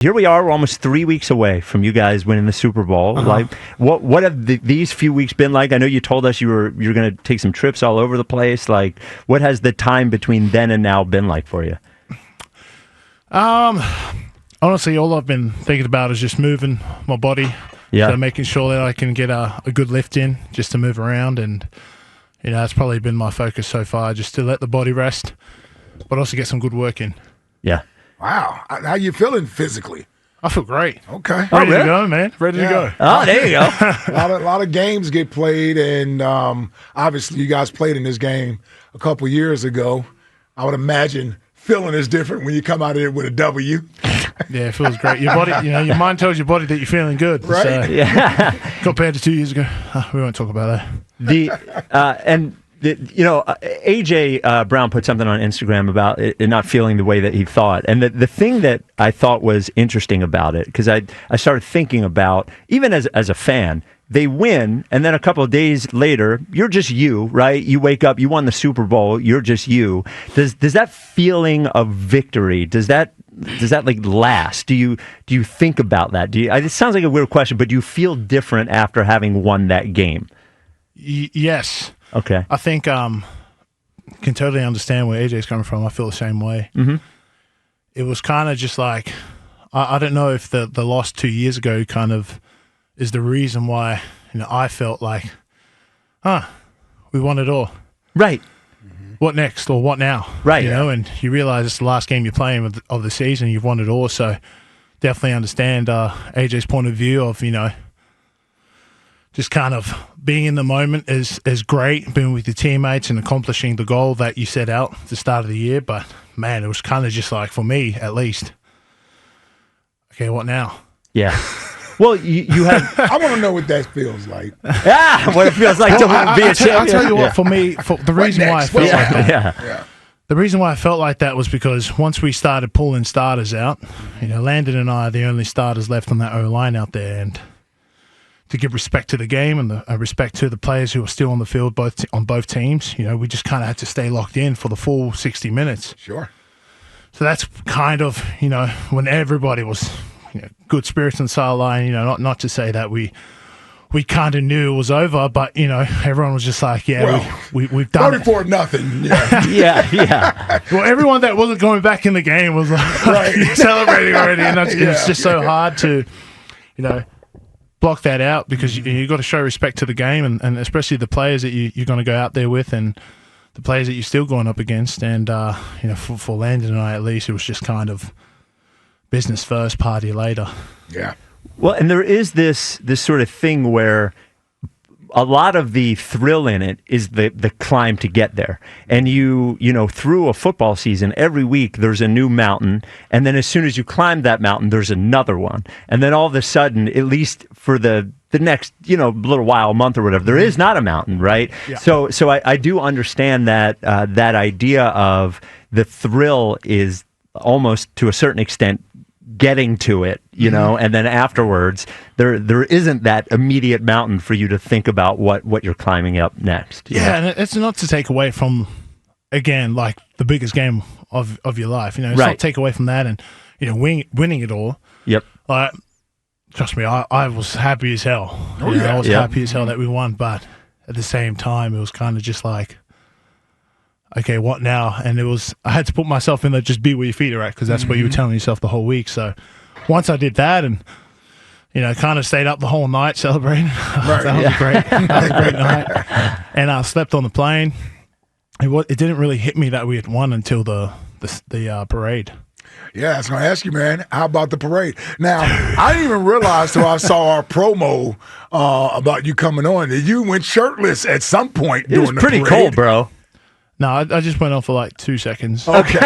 Here we are, we're almost 3 weeks away from you guys winning the Super Bowl. Like, what have these few weeks been like? I know you told us you're going to take some trips all over the place. Like, what has the time between then and now been like for you? Honestly, all I've been thinking about is just moving my body. Yeah. So making sure that I can get a good lift in just to move around. And, that's probably been my focus so far, just to let the body rest, but also get some good work in. Yeah. Wow. How you feeling physically? I feel great. Okay. Ready to go, man. Ready to go. Oh, there you go. A lot of games get played, and obviously you guys played in this game a couple years ago. I would imagine feeling is different when you come out of it with a W. Yeah, it feels great. Your body, your mind tells your body that you're feeling good. Right. So, Yeah. compared to 2 years ago, we won't talk about that. AJ Brown put something on Instagram about it not feeling the way that he thought. And the thing that I thought was interesting about it, because I started thinking about, even as a fan, they win, and then a couple of days later, you're just you, right? You wake up, you won the Super Bowl, you're just you. Does that feeling of victory, does that like last? Do you think about that? It sounds like a weird question, but do you feel different after having won that game? Yes. Okay. I think can totally understand where AJ's coming from. I feel the same way. Mm-hmm. It was kind of just like, I don't know if the loss 2 years ago kind of is the reason why I felt like, we won it all. Right. What next or what now? Right. And you realize it's the last game you're playing of the season. You've won it all. So definitely understand AJ's point of view of, just kind of being in the moment is great, being with your teammates and accomplishing the goal that you set out at the start of the year. But, man, it was kind of just like, for me at least, okay, what now? Yeah. Well, you have... I want to know what that feels like. what it feels like to be a champion. I'll tell you what, for me, the reason why I felt like that. Yeah. The reason why I felt like that was because once we started pulling starters out, Landon and I are the only starters left on that O-line out there, and to give respect to the game and the respect to the players who are still on the field on both teams, we just kind of had to stay locked in for the full 60 minutes. Sure. So that's kind of, when everybody was good spirits on the sideline, not to say that we kind of knew it was over, but, everyone was just like, we've done it. 34-0. Yeah. Yeah. Well, everyone that wasn't going back in the game was like celebrating already, and it's just so hard to, block that out, because you got to show respect to the game, and especially the players that you're going to go out there with, and the players that you're still going up against. And for Landon and I, at least, it was just kind of business first, party later. Yeah. Well, and there is this sort of thing where a lot of the thrill in it is the climb to get there. And through a football season, every week there's a new mountain, and then as soon as you climb that mountain, there's another one. And then all of a sudden, at least for the next, little while, month or whatever, there is not a mountain, right? Yeah. So I do understand that that idea of the thrill is almost to a certain extent getting to it, and then afterwards there isn't that immediate mountain for you to think about what you're climbing up next. Yeah, and it's not to take away from, again, like the biggest game of your life. It's right. not to take away from that and winning it all. Yep. Like, trust me, I was happy as hell. I was happy as hell that we won, but at the same time, it was kind of just like, okay, what now? And I had to put myself in there, just be where your feet are at, because that's what you were telling yourself the whole week. So once I did that and, kind of stayed up the whole night celebrating, that was a great night. And I slept on the plane. It didn't really hit me that we had won until the parade. Yeah, I was going to ask you, man, how about the parade? Now, I didn't even realize till I saw our promo about you coming on that you went shirtless at some point during the parade. It was pretty cold, bro. No, I just went on for like 2 seconds. Okay.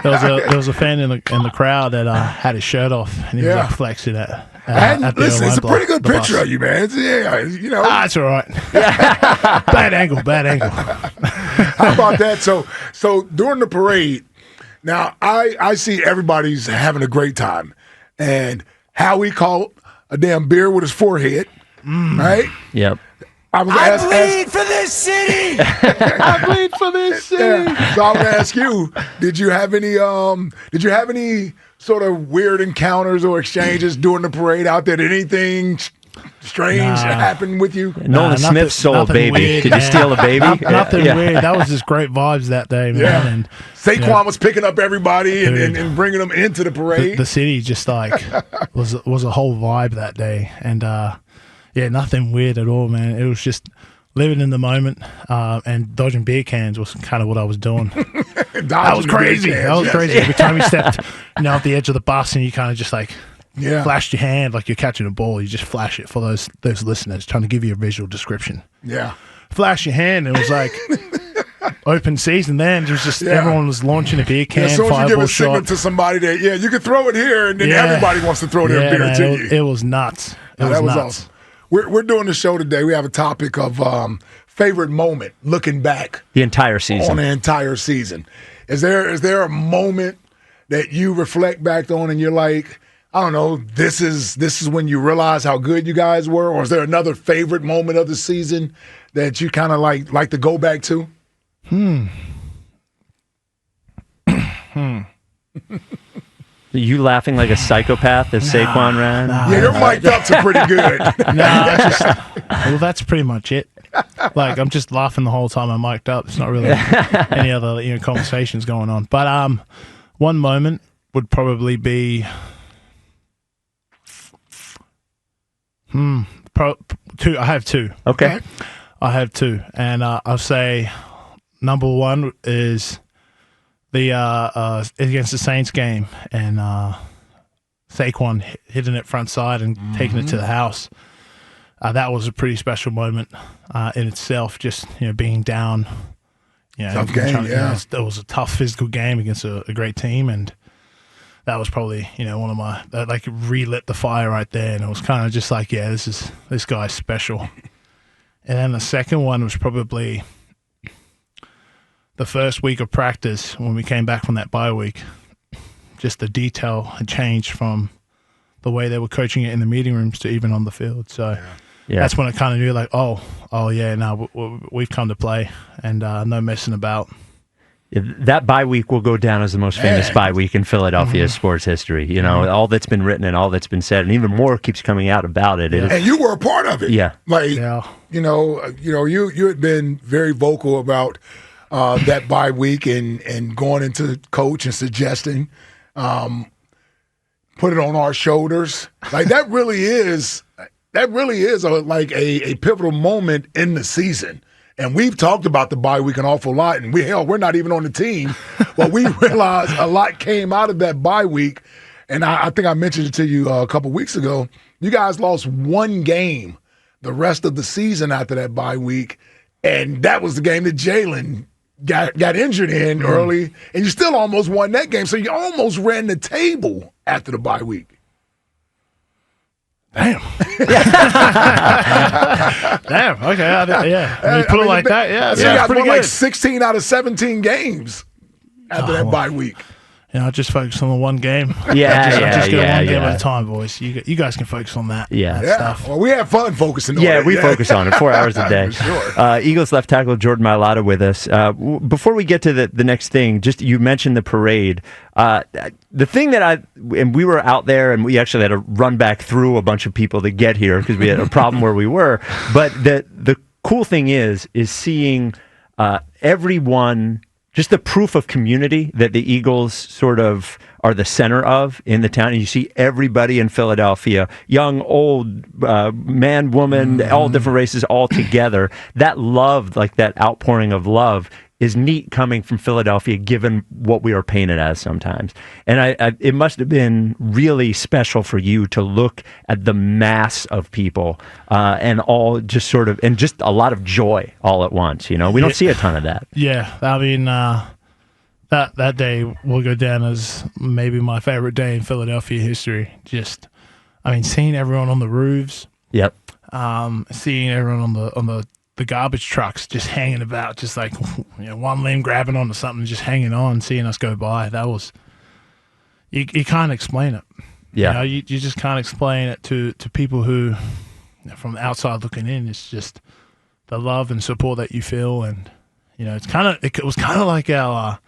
there was a fan in the crowd that had his shirt off, and he was like flexing at the listen, it's a pretty good picture bus. of you, man. It's all right. Bad angle. How about that? So during the parade, now I see everybody's having a great time, and Howie called a damn beer with his forehead, right? Yep. I bleed for this city. I bleed for this city. Yeah. So I would ask you, did you have any sort of weird encounters or exchanges during the parade out there? Did anything strange happen with you? Nolan Smith stole a baby. Weird, did you steal a baby? Nothing weird. That was just great vibes that day, man. Yeah. And Saquon was picking up everybody and bringing them into the parade. The city just was a whole vibe that day, and nothing weird at all, man. It was just living in the moment, and dodging beer cans was kind of what I was doing. That was crazy. Every time you stepped, off the edge of the bus, and you kind of just flashed your hand like you're catching a ball. You just flash it for those listeners, trying to give you a visual description. Yeah, flash your hand. It was like open season. Then it was just everyone was launching a beer can. As soon as you give a signal shot to somebody that you can throw it here, and then everybody wants to throw their beer to you. It was nuts. That was nuts. Awesome. We're doing the show today. We have a topic of favorite moment, looking back the entire season. On the entire season. Is there a moment that you reflect back on and you're like, I don't know, this is when you realize how good you guys were, or is there another favorite moment of the season that you kind of like to go back to? You laughing like a psychopath as Saquon ran? Yeah, you're mic'd up to pretty good. Well, that's pretty much it. Like, I'm just laughing the whole time I'm mic'd up. It's not really any other conversations going on. But one moment would probably be two. I have two. Okay. I have two, and I'll say number one is the against the Saints game, and Saquon hitting it front side and taking it to the house. That was a pretty special moment in itself. Just being down. Tough game. It was a tough physical game against a great team, and that was probably one of my that relit the fire right there, and it was kind of just like, this guy's special. And then the second one was probably the first week of practice when we came back from that bye week. Just the detail had changed from the way they were coaching it in the meeting rooms to even on the field. So that's when I kind of knew we've come to play, and no messing about. That bye week will go down as the most famous bye week in Philadelphia sports history. All that's been written and all that's been said, and even more keeps coming out about it. And you were a part of it. Yeah. You had been very vocal about that bye week and going into coach and suggesting put it on our shoulders. Like that really is a pivotal moment in the season. And we've talked about the bye week an awful lot, and we're not even on the team, but we realized a lot came out of that bye week. And I think I mentioned it to you a couple weeks ago. You guys lost one game the rest of the season after that bye week, and that was the game that Jalen got injured in early, and you still almost won that game. So you almost ran the table after the bye week. Damn. Damn. Okay. You put it like that. Yeah. So you guys won like 16 out of 17 games after that bye week. I just focus on the one game. Just one game at a time, boys. You guys can focus on that. Stuff. Well, we have fun focusing on it. Yeah, we focus on it 4 hours a day. Sure. Eagles left tackle Jordan Mailata with us. Before we get to the next thing, just you mentioned the parade. The thing that we were out there, and we actually had to run back through a bunch of people to get here because we had a problem where we were. But the cool thing is seeing everyone. Just the proof of community that the Eagles sort of are the center of in the town. And you see everybody in Philadelphia, young, old, man, woman, all different races, all together. That love, like that outpouring of love, is neat coming from Philadelphia, given what we are painted as sometimes. And it must have been really special for you to look at the mass of people and all just sort of, and just a lot of joy all at once. We don't see a ton of that. Yeah, I mean, that day will go down as maybe my favorite day in Philadelphia history. Just, seeing everyone on the roofs. Yep. Seeing everyone on the garbage trucks just hanging about, just like one limb grabbing onto something, just hanging on, seeing us go by. That was you can't explain it. Yeah, you just can't explain it to people who, from the outside looking in. It's just the love and support that you feel, and it was kind of like our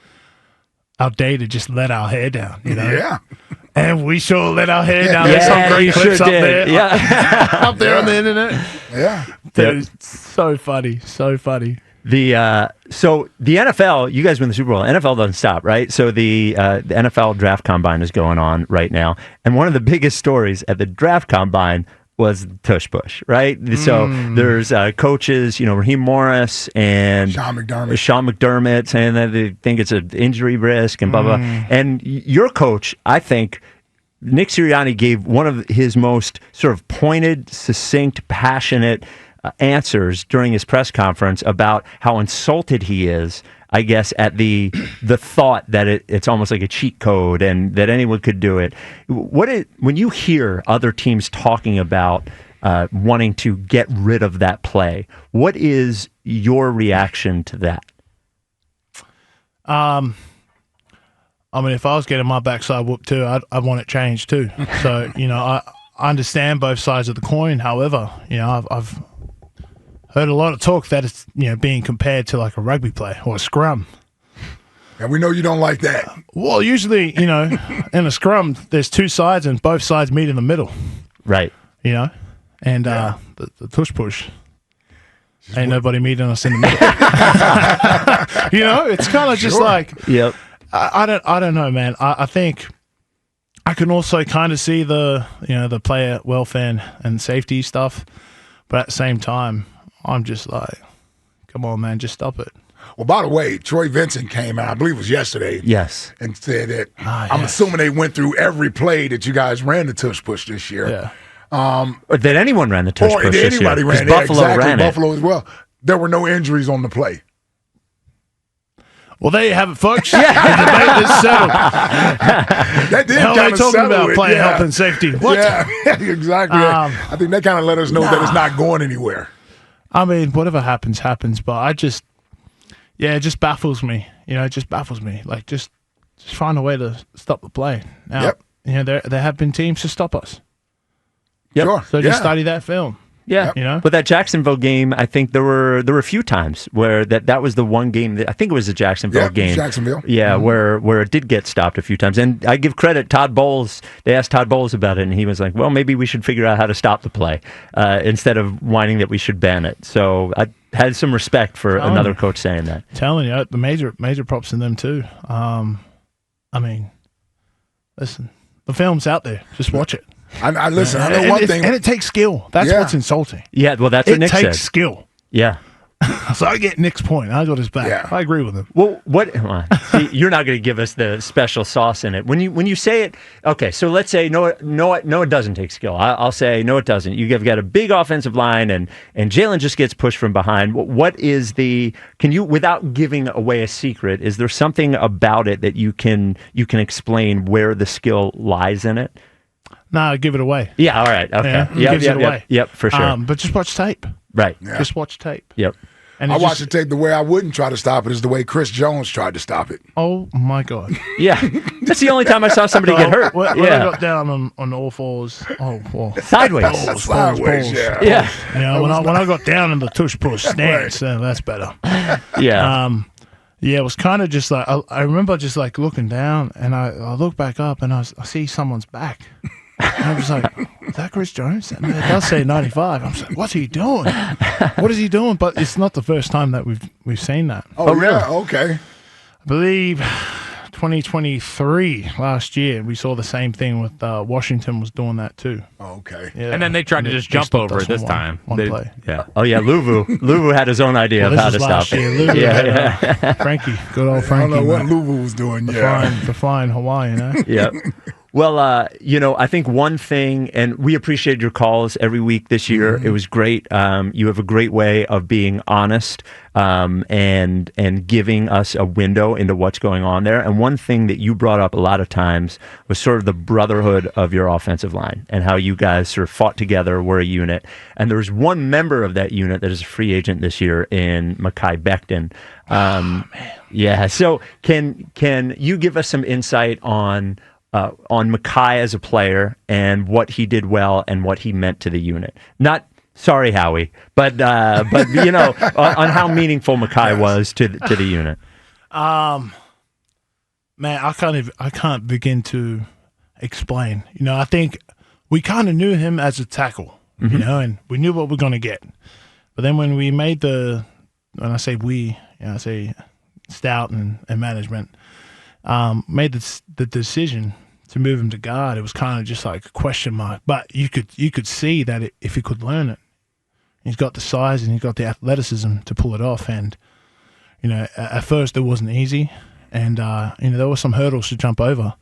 day to just let our hair down, Yeah. And we sure let our hair down. Yeah, There's some great you clips sure up did. there, Yeah. up there on the internet. Yeah. Dude, it's so funny, so funny. So the NFL, you guys win the Super Bowl. NFL doesn't stop, right? So the NFL draft combine is going on right now, and one of the biggest stories at the draft combine was Tush Push, right? So there's coaches, Raheem Morris and Sean McDermott saying that they think it's an injury risk and blah blah. And your coach, I think, Nick Sirianni, gave one of his most sort of pointed, succinct, passionate answers during his press conference about how insulted he is, I guess, at the thought that it's almost like a cheat code and that anyone could do it. When you hear other teams talking about wanting to get rid of that play, what is your reaction to that? I mean, if I was getting my backside whooped too, I'd want it changed too. So, I understand both sides of the coin. However, I've heard a lot of talk that it's being compared to like a rugby play or a scrum. And we know you don't like that. Well, usually, in a scrum, there's two sides and both sides meet in the middle. Right. And the tush push. Ain't nobody meeting us in the middle. It's kind of just like, yep. I don't know, man. I think I can also kind of see the player welfare and safety stuff, but at the same time, I'm just like, come on, man, just stop it. Well, by the way, Troy Vincent came out, I believe it was yesterday. Yes. And said that I'm assuming they went through every play that you guys ran the Tush Push this year. Yeah. Or that anyone ran the Tush Push this year. Anybody ran it. Buffalo exactly. ran Buffalo as well. There were no injuries on the play. Well, there you have it, folks. The debate is settled. That did Hell, kind they of talking settle about it. playing health and safety. What? Yeah, exactly. I think that kind of let us know that it's not going anywhere. I mean, whatever happens, happens. But it just baffles me. It just baffles me. Like, just find a way to stop the play. Now, there have been teams to stop us. Yep. Sure. So just study that film. Yeah, But that Jacksonville game, I think there were a few times where that was the one game that I think it was the Jacksonville game. Jacksonville. Yeah, where it did get stopped a few times. And I give credit, Todd Bowles. They asked Todd Bowles about it, and he was like, "Well, maybe we should figure out how to stop the play instead of whining that we should ban it." So I had some respect for another coach saying that. Telling you, the major props in them too. I mean, listen, the film's out there. Just watch it. I listen. I know one thing, and it takes skill. That's what's insulting. Yeah, well, that's what Nick said. It takes skill. Yeah. So I get Nick's point. I got his back. Yeah. I agree with him. Well, see, you're not going to give us the special sauce in it. When you say it, okay, so let's say no, it doesn't take skill. I'll say no, it doesn't. You've got a big offensive line, and Jalen just gets pushed from behind. What is can you, without giving away a secret, is there something about it that you can explain where the skill lies in it? Nah, give it away. Yeah, all right. Okay. Yeah, gives it away. Yep, for sure. But just watch tape. Right. Yeah. Just watch tape. Yep. And I watched the tape. The way I wouldn't try to stop it is the way Chris Jones tried to stop it. Oh, my God. Yeah. That's the only time I saw somebody get hurt. When I got down on all fours. Oh, well. Sideways. Sideways, balls. yeah. When I got down in the tush push stance, that's better. Yeah. Yeah, it was kind of just like, I remember just like looking down, and I look back up, and I see someone's back. And I was like, is that Chris Jones? And it does say 95. I'm like, what's he doing? What is he doing? But it's not the first time that we've seen that. Oh, really? Yeah, okay. I believe 2023, last year, we saw the same thing with Washington was doing that too. Oh, okay. Yeah. And then they tried to just jump over it this time. One play. Yeah. Oh, yeah, Louvu had his own idea of how to stop it. Frankie, good old I Frankie. don't know what Louvu was doing. The flying Hawaiian, Yeah. Well, I think one thing, and we appreciate your calls every week this year. Mm-hmm. It was great. You have a great way of being honest and giving us a window into what's going on there. And one thing that you brought up a lot of times was sort of the brotherhood of your offensive line and how you guys sort of fought together, were a unit. And there's one member of that unit that is a free agent this year in Mekhi Becton. Man. Yeah. So can you give us some insight on Mekhi as a player and what he did well and what he meant to the unit? Not Sorry, Howie, but you know, on how meaningful Mekhi was to the unit. Man, I can't begin to explain. You know, I think we kind of knew him as a tackle, you know, and we knew what we're going to get. But then when we made when I say we, you know, I say Stout and management, made the decision to move him to guard, it was kind of just like a question mark. But you could see that if he could learn it, he's got the size and he's got the athleticism to pull it off. And, you know, at first it wasn't easy. And, you know, there were some hurdles to jump over.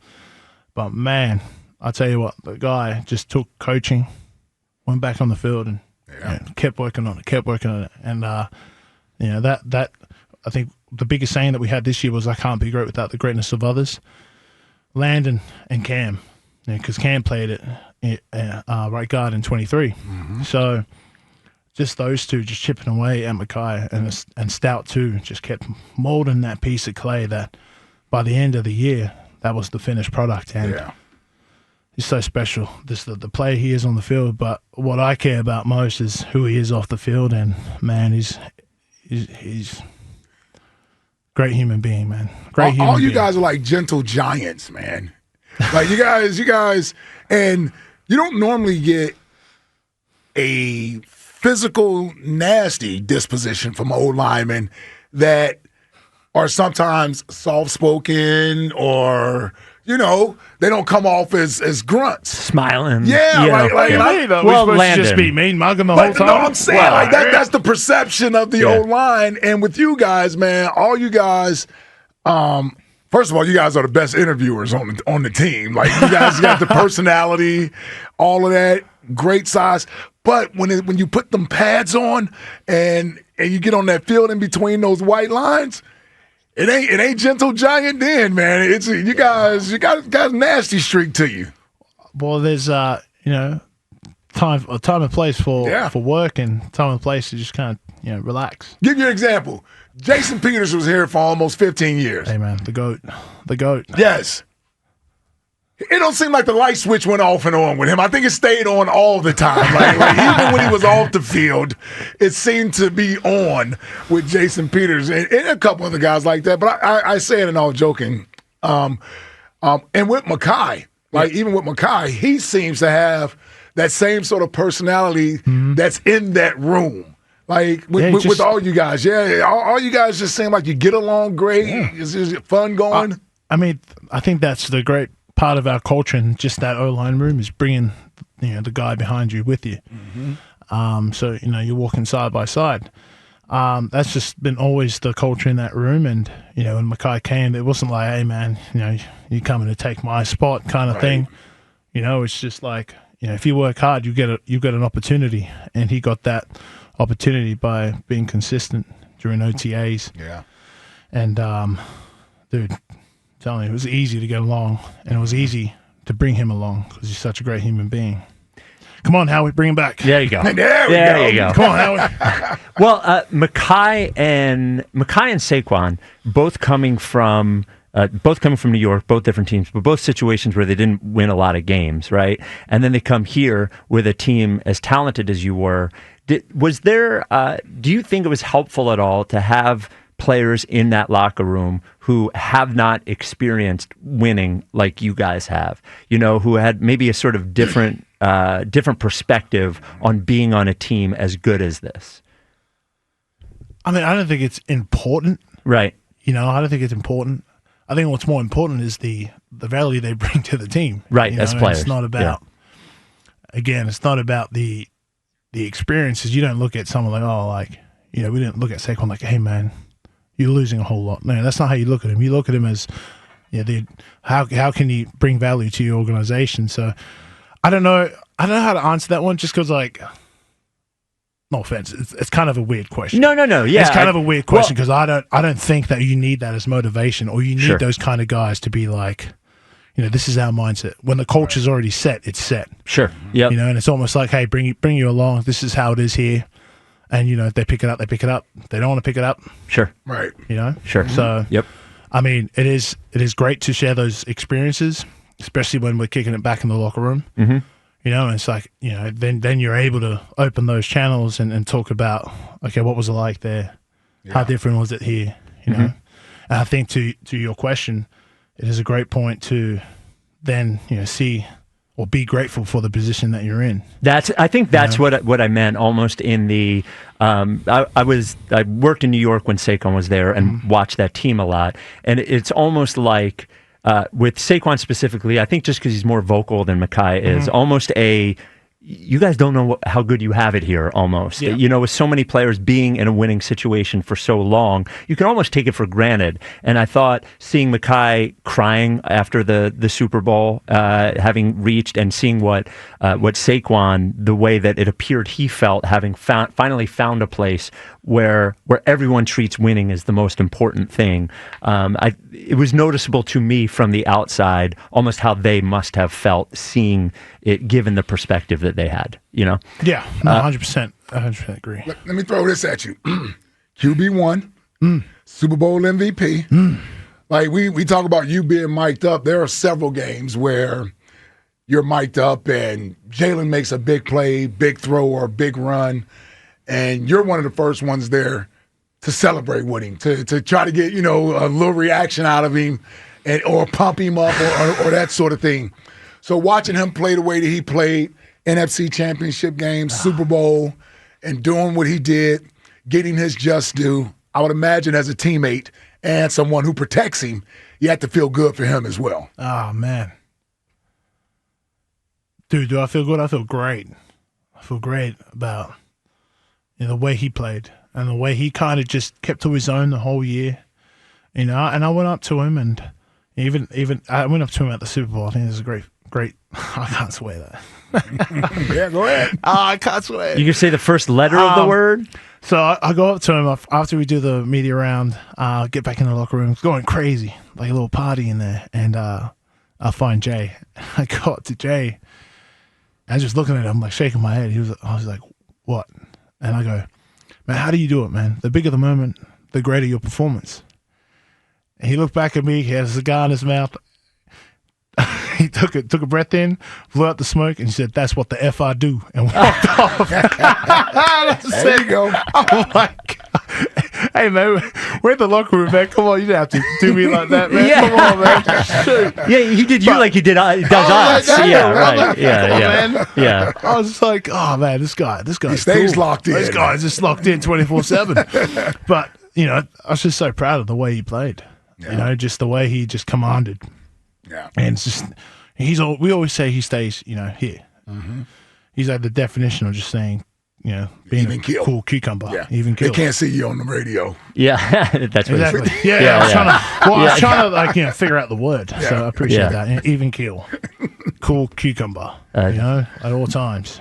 But, man, I tell you what, the guy just took coaching, went back on the field and kept working on it. And, you know, that I think the biggest saying that we had this year was, I can't be great without the greatness of others. Landon and Cam, because Cam played it right guard in 23. Mm-hmm. So just those two just chipping away at Mekhi and Stout too, just kept molding that piece of clay that by the end of the year, that was the finished product. And he's so special. The player he is on the field, but what I care about most is who he is off the field. And man, he's great human being, man. All you guys are like gentle giants, man. Like you guys, and you don't normally get a physical, nasty disposition from old linemen that are sometimes soft-spoken or, you know, they don't come off as grunts. Smiling. Yeah, well, we're supposed to just be mean mugging the whole time. No, I'm saying that's the perception of the old line. And with you guys, man, all you guys, first of all, you guys are the best interviewers on the team. Like you guys got the personality, all of that, great size. But when you put them pads on and you get on that field in between those white lines, it ain't gentle giant then, man. It's you got a nasty streak to you. Well, there's you know, time and place for work and time and place to just kind of, you know, relax. Give you an example. Jason Peters was here for almost 15 years. Hey man, the goat. Yes. It don't seem like the light switch went off and on with him. I think it stayed on all the time. Like even when he was off the field, it seemed to be on with Jason Peters and a couple other guys like that. But I say it in all joking. And with Mekhi, even with Mekhi, he seems to have that same sort of personality that's in that room. Like with all you guys. All you guys just seem like you get along great. Is it fun going? I mean, I think that's the great part of our culture, and just that O-line room is bringing, you know, the guy behind you with you. Mm-hmm. So, you know, you're walking side by side. That's just been always the culture in that room. And, you know, when Mekhi came, it wasn't like, hey, man, you know, you're coming to take my spot kind of thing. You know, it's just like, you know, if you work hard, you get an opportunity. And he got that opportunity by being consistent during OTAs. Yeah. And, dude, telling you, it was easy to get along, and it was easy to bring him along because he's such a great human being. Come on, Howie, bring him back. There you go. There you go. Come on, Howie. Well, Mekhi and Saquon both coming from New York, both different teams, but both situations where they didn't win a lot of games, right? And then they come here with a team as talented as you were. Do you think it was helpful at all to have players in that locker room who have not experienced winning like you guys have, you know, who had maybe a sort of different perspective on being on a team as good as this? I mean, I don't think it's important. Right. You know, I don't think it's important. I think what's more important is the value they bring to the team. Right, you know? as players. It's not about, again, it's not about the experiences. You don't look at someone like, oh, like, you know, we didn't look at Saquon like, hey, man, you're losing a whole lot. No, that's not how you look at him. You look at him as, yeah, how can he bring value to your organization? So I don't know how to answer that one, just because, like, no offense, it's kind of a weird question. No, yeah, it's kind of a weird question because I don't think that you need that as motivation, or you need those kind of guys to be like, you know, this is our mindset. When the culture's already set, it's set. Sure. Yeah. You know, and it's almost like, hey, bring you along. This is how it is here. And, you know, if they pick it up, they pick it up. If they don't want to pick it up. Sure. Right. You know? Sure. So, yep. I mean, it is great to share those experiences, especially when we're kicking it back in the locker room. Mm-hmm. And it's like, then you're able to open those channels and talk about, okay, what was it like there? Yeah. How different was it here? And I think to your question, it is a great point to then, see or be grateful for the position that you're in. I think that's what I meant almost in the I worked in New York when Saquon was there and watched that team a lot, and it's almost like with Saquon specifically, I think just because he's more vocal than Mekhi is, almost you guys don't know how good you have it here almost. Yeah. With so many players being in a winning situation for so long, you can almost take it for granted. And I thought seeing Mekhi crying after the Super Bowl, having reached, and seeing what Saquon, the way that it appeared he felt, having finally found a place where everyone treats winning as the most important thing. It was noticeable to me from the outside almost how they must have felt seeing it, given the perspective that they had, Yeah, 100%. 100% agree. Let me throw this at you. QB1, Super Bowl MVP. Like we talk about you being mic'd up. There are several games where you're mic'd up and Jalen makes a big play, big throw, or a big run, and you're one of the first ones there to celebrate with him, to try to get, a little reaction out of him or pump him up or that sort of thing. So watching him play the way that he played, NFC Championship game, Super Bowl, and doing what he did, getting his just due, I would imagine as a teammate and someone who protects him, you have to feel good for him as well. Oh, man. Dude, do I feel good? I feel great. I feel great about the way he played and the way he kind of just kept to his own the whole year. And I went up to him, and even I went up to him at the Super Bowl. I think it was a great. I can't swear that. Yeah, go ahead. I can't swear. You can say the first letter of the word. So I go up to him after we do the media round, get back in the locker room, going crazy, like a little party in there. And I find Jay. I go up to Jay. I was just looking at him, like shaking my head. I was like, what? And I go, man, how do you do it, man? The bigger the moment, the greater your performance. And he looked back at me. He had a cigar in his mouth. He took a breath in, blew out the smoke, and he said, "That's what the F I do," and walked off. There you go. Oh my God. Hey man, we're in the locker room, man. Come on, you don't have to do me like that, man. Yeah. Come on, man. Shoot. Yeah, he did you like he does us. Yeah, right. Like, yeah. Yeah. I was just like, oh man, this guy he stays cool. locked in. This guy's just locked in 24/7. But I was just so proud of the way he played. Yeah. Just the way he just commanded. Yeah. And it's just we always say he stays, here. Mm-hmm. He's like the definition of just saying, being even a kill. Cool cucumber. Yeah. Even kill. They can't see you on the radio. Yeah, that's exactly. Yeah, I was trying to figure out the word. Yeah. So I appreciate that. Even kill. Cool cucumber. At all times.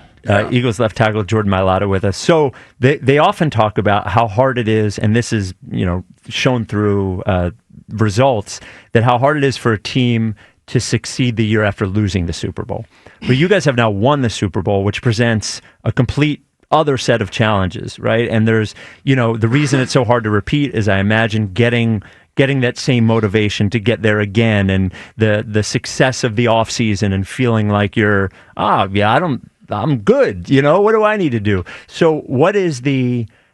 Eagles left tackle Jordan Mailata with us. So they often talk about how hard it is, and this is shown through results, that how hard it is for a team to succeed the year after losing the Super Bowl. But you guys have now won the Super Bowl, which presents a complete other set of challenges, right? And there's, the reason it's so hard to repeat is, I imagine, getting that same motivation to get there again, and the success of the offseason and feeling like you're, I'm good. What do I need to do? So what is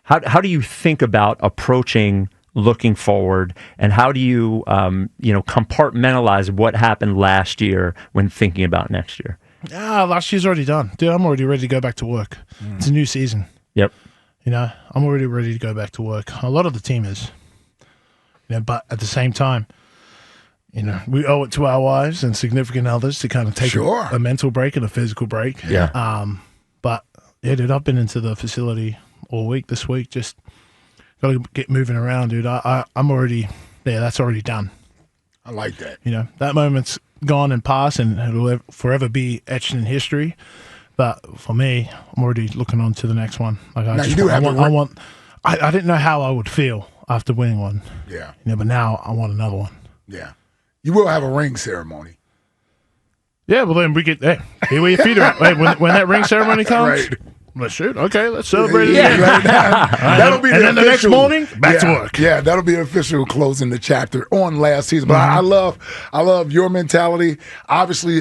how do you think about approaching looking forward, and how do you, compartmentalize what happened last year when thinking about next year? Last year's already done. Dude, I'm already ready to go back to work. It's a new season. Yep. I'm already ready to go back to work. A lot of the team is. But at the same time, we owe it to our wives and significant others to kind of take a mental break and a physical break. Yeah. But yeah, dude, I've been into the facility all week this week. Just got to get moving around, dude. I'm already there. That's already done. I like that. That moment's gone and past, and it'll forever be etched in history. But for me, I'm already looking on to the next one. Like I didn't know how I would feel after winning one. Yeah. But now I want another one. Yeah. You will have a ring ceremony. Yeah, well then we get here where your feet are at. Wait, when that ring ceremony comes, right. Let's shoot. Okay, let's celebrate it again. Right now. That'll be and then the next morning, back to work. Yeah, that'll be official closing the chapter on last season. But I love your mentality. Obviously,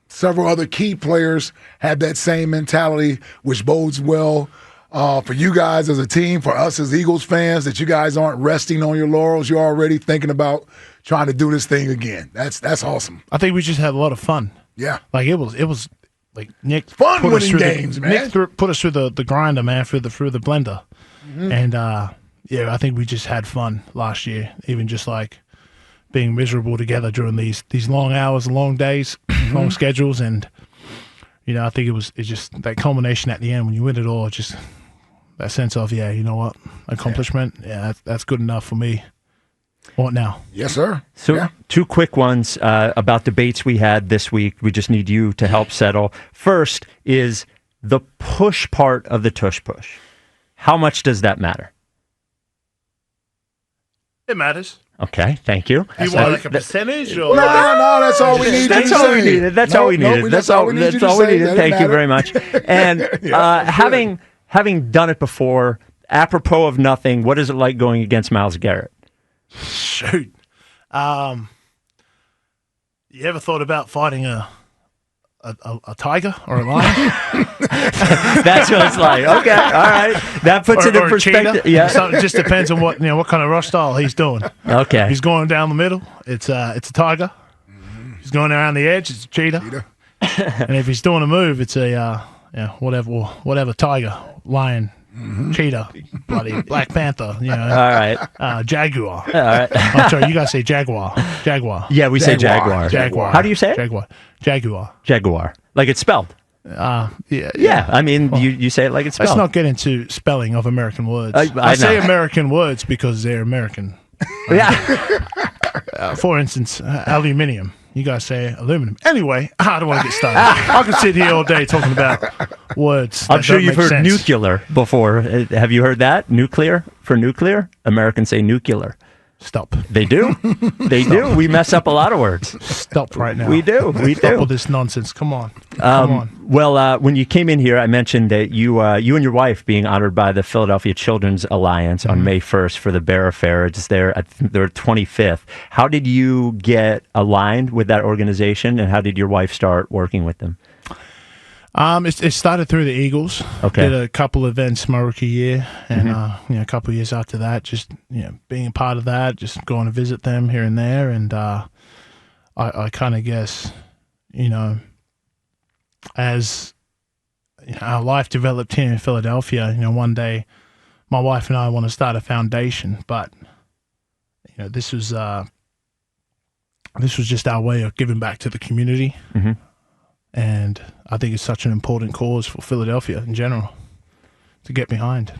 several other key players had that same mentality, which bodes well for you guys as a team, for us as Eagles fans, that you guys aren't resting on your laurels. You're already thinking about trying to do this thing again. That's awesome. I think we just had a lot of fun. Yeah. Like it was like Nick fun put winning us through games, man. Nick put us through the grinder, man, through the blender. Mm-hmm. And I think we just had fun last year, even just like being miserable together during these long hours, long days, long schedules, and I think it's just that culmination at the end when you win it all, just that sense of you know what, accomplishment. Yeah, that's good enough for me. What now? Yes, sir. So 2 quick ones about debates we had this week. We just need you to help settle. First is the push part of the Tush Push. How much does that matter? It matters. Okay, thank you. You want like a percentage? Or? No, that's all we needed. That's all we needed. That's all we needed. That's all we needed. Thank you very much. And having done it before, apropos of nothing, what is it like going against Myles Garrett? Shoot. You ever thought about fighting a tiger or a lion? That's what it's like. Okay, all right. That puts it in perspective. Yeah. So it just depends on what kind of rush style he's doing. Okay. If he's going down the middle, it's a tiger. He's going around the edge, it's a cheetah. And if he's doing a move, it's a whatever tiger, lion, cheetah, bloody Black Panther, All right. Jaguar. All right. I'm sorry, you guys say Jaguar. Jaguar. Yeah, we say Jaguar. Jaguar. How do you say it? Jaguar. Jaguar. Like it's spelled. Yeah. I mean, you say it like it's spelled. Let's not get into spelling of American words. I say American words because they're American. Yeah. For instance, aluminium. You guys say aluminum. Anyway, I don't want to get started. I could sit here all day talking about words. I'm sure you've heard sense. nuclear before. Have you heard that? Nuclear? For nuclear? Americans say nuclear. Stop. They do. They do. We mess up a lot of words. Stop right now. We do. Stop all this nonsense. Come on. Come on. Well, when you came in here, I mentioned that you and your wife being honored by the Philadelphia Children's Alliance on May 1st for the Bear Affair. It's their 25th. How did you get aligned with that organization, and how did your wife start working with them? It started through the Eagles. Okay. Did a couple events my rookie year, and a couple of years after that, just being a part of that, just going to visit them here and there, and I kind of guess, as our life developed here in Philadelphia, one day, my wife and I want to start a foundation, but this was just our way of giving back to the community. Mm-hmm. And I think it's such an important cause for Philadelphia in general to get behind.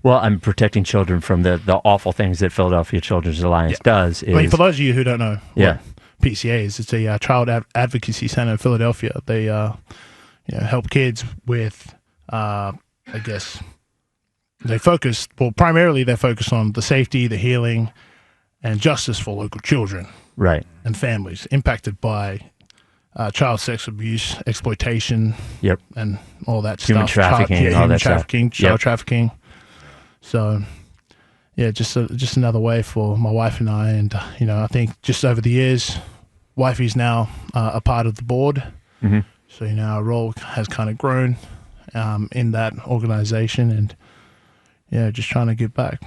Well, I'm protecting children from the awful things that Philadelphia Children's Alliance does. For those of you who don't know what PCA is, it's a child advocacy center in Philadelphia. They help kids with, primarily they focus on the safety, the healing, and justice for local children. Right. And families impacted by child sex abuse, exploitation, and all that human stuff. Trafficking, child trafficking. So, just another way for my wife and I. And I think just over the years, wifey's now a part of the board. Mm-hmm. So our role has kind of grown in that organization, and just trying to give back.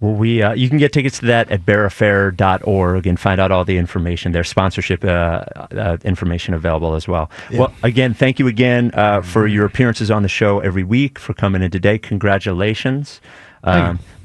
Well, you can get tickets to that at bearaffair.org and find out all the information. There's sponsorship information available as well. Yeah. Well, again, thank you again for your appearances on the show every week, for coming in today. Congratulations.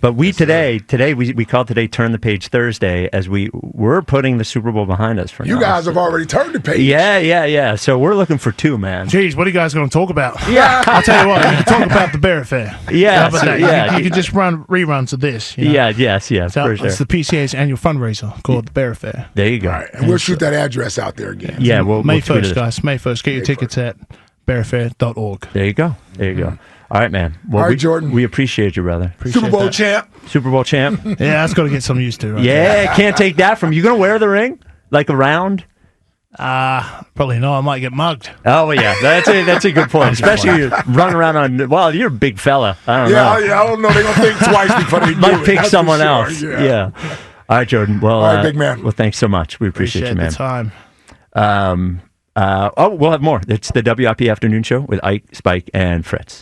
But we called today Turn the Page Thursday, as we're putting the Super Bowl behind us for now. You guys have already turned the page. Yeah. So we're looking for 2, man. Jeez, what are you guys going to talk about? Yeah. I'll tell you what, you can talk about the Bear Affair. Yeah. You can just run reruns of this. Yes, so for sure. It's the PCA's annual fundraiser called the Bear Affair. There you go. All right, and we'll shoot that address out there again. Yeah, May 1st, guys. May 1st. Get your tickets at bearaffair.org. There you go. All right, man. Well, all right, Jordan. We appreciate you, brother. Super Bowl champ. Yeah, that's got to get some used to. Right can't take that from you. Going to wear the ring like around? Probably not. I might get mugged. Oh, well, yeah. That's a good point. Especially running around on. Well, you're a big fella. I don't know. I don't know. They're gonna think twice before they do Might it. pick That's someone for sure. else. Yeah. All right, Jordan. Well, all right, big man. Well, thanks so much. We appreciate you, man. The time. We'll have more. It's the WIP Afternoon Show with Ike, Spike, and Fritz.